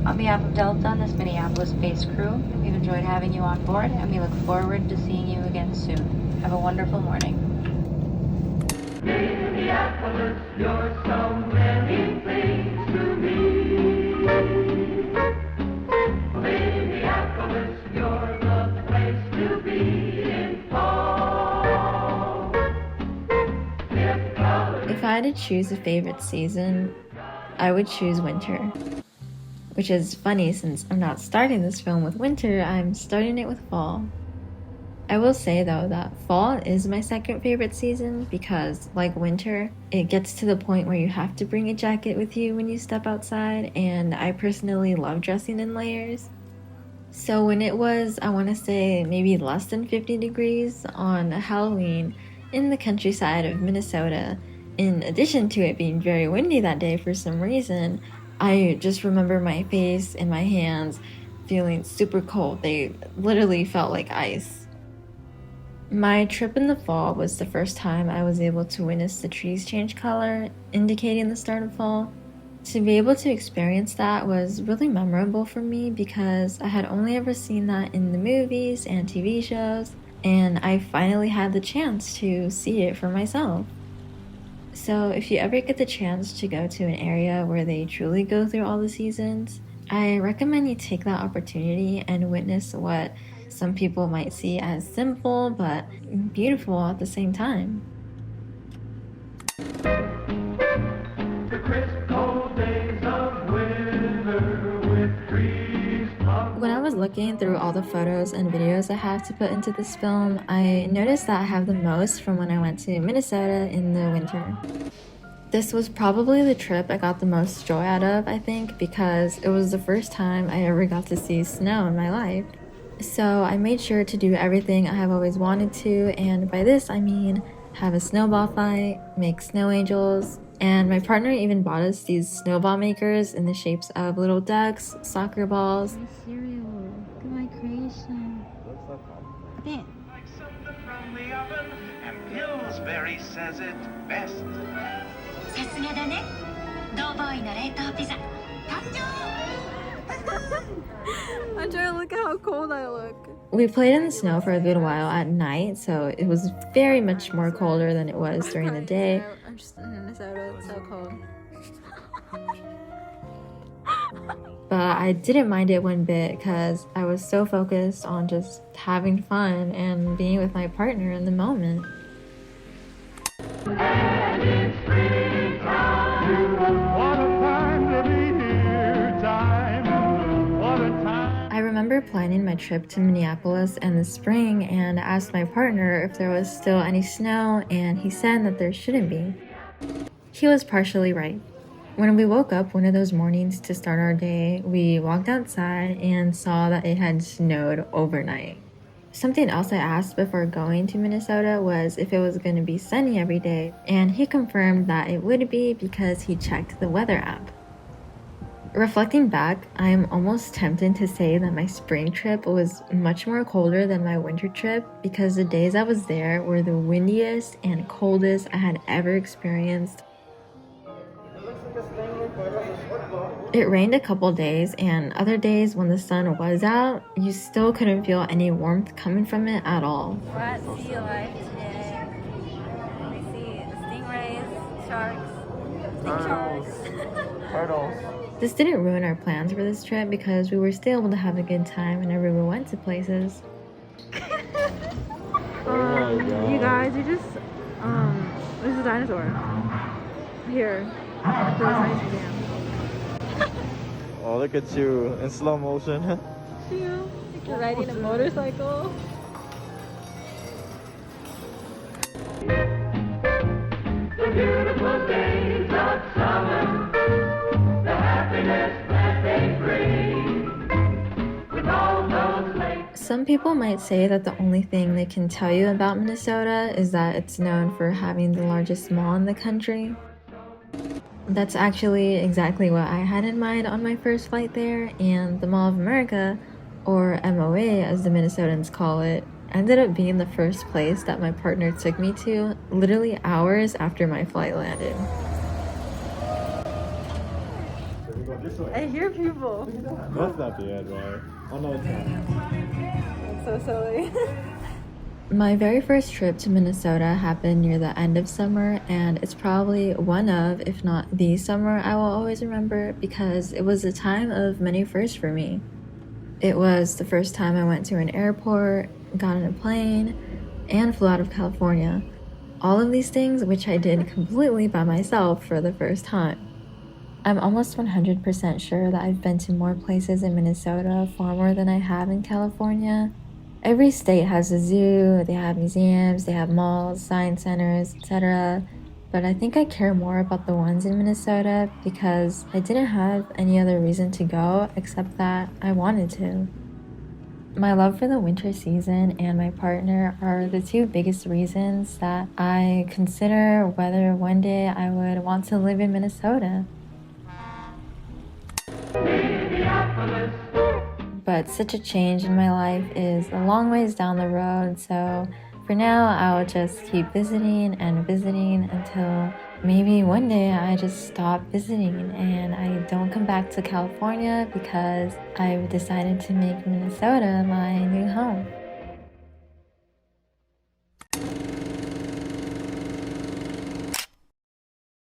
On behalf of Delta and this Minneapolis-based crew, we've enjoyed having you on board, and we look forward to seeing you again soon. Have a wonderful morning. Minneapolis, you're so many things to me. Minneapolis, you're the place to be in fall. If I had to choose a favorite season, I would choose winter. Which is funny since I'm not starting this film with winter, I'm starting it with fall. I will say though that fall is my second favorite season because, like winter, it gets to the point where you have to bring a jacket with you when you step outside, and I personally love dressing in layers. So when it was, I want to say, maybe less than 50 degrees on Halloween in the countryside of Minnesota, in addition to it being very windy that day for some reason, I just remember my face and my hands feeling super cold. They literally felt like ice. My trip in the fall was the first time I was able to witness the trees change color, indicating the start of fall. To be able to experience that was really memorable for me because I had only ever seen that in the movies and TV shows, and I finally had the chance to see it for myself. So if you ever get the chance to go to an area where they truly go through all the seasons, I recommend you take that opportunity and witness what some people might see as simple but beautiful at the same time. The crisp cold days of winter with trees. When I was looking through all the photos and videos I have to put into this film, I noticed that I have the most from when I went to Minnesota in the winter. This was probably the trip I got the most joy out of, I think, because it was the first time I ever got to see snow in my life. So I made sure to do everything I have always wanted to, and by this I mean have a snowball fight, make snow angels, and my partner even bought us these snowball makers in the shapes of little ducks, soccer balls. Cereal. Look at my creation. Like something from the oven, and Pillsbury says it best. さすがだね。ドーボーイの冷凍ピザ誕生。 I'm trying to look at how cold I look. We played in the snow for a good while at night, so it was very much more colder than it was during the day. I'm just in Minnesota, it's so cold. But I didn't mind it one bit because I was so focused on just having fun and being with my partner in the moment. And it's springtime. What a time to be here, time. What a time. I remember planning my trip to Minneapolis in the spring and asked my partner if there was still any snow, and he said that there shouldn't be. He was partially right. When we woke up one of those mornings to start our day, we walked outside and saw that it had snowed overnight. Something else I asked before going to Minnesota was if it was going to be sunny every day, and he confirmed that it would be because he checked the weather app. Reflecting back, I am almost tempted to say that my spring trip was much more colder than my winter trip because the days I was there were the windiest and coldest I had ever experienced. It rained a couple days, and other days when the sun was out, you still couldn't feel any warmth coming from it at all. We're at Sea Life today. We see the stingrays, sharks, Turtles. This didn't ruin our plans for this trip because we were still able to have a good time whenever we went to places. You guys, we just, there's a dinosaur. Here. For the science museum. Oh, look at you in slow motion. You riding a motorcycle. The beautiful days of summer, the happiness that they bring, with all those lakes. Some people might say that the only thing they can tell you about Minnesota is that it's known for having the largest mall in the country. That's actually exactly what I had in mind on my first flight there, and the Mall of America, or MOA as the Minnesotans call it, ended up being the first place that my partner took me to literally hours after my flight landed. I hear people. That's not the end, right? Oh no, it's not. It's so silly. My very first trip to Minnesota happened near the end of summer, and it's probably one of, if not the summer I will always remember because it was a time of many firsts for me. It was the first time I went to an airport, got on a plane, and flew out of California. All of these things which I did completely by myself for the first time. I'm almost 100% sure that I've been to more places in Minnesota far more than I have in California. Every state has a zoo, they have museums, they have malls, science centers, etc. But I think I care more about the ones in Minnesota because I didn't have any other reason to go except that I wanted to. My love for the winter season and my partner are the two biggest reasons that I consider whether one day I would want to live in Minnesota. But such a change in my life is a long ways down the road, so for now I'll just keep visiting and visiting until maybe one day I just stop visiting and I don't come back to California because I've decided to make Minnesota my new home.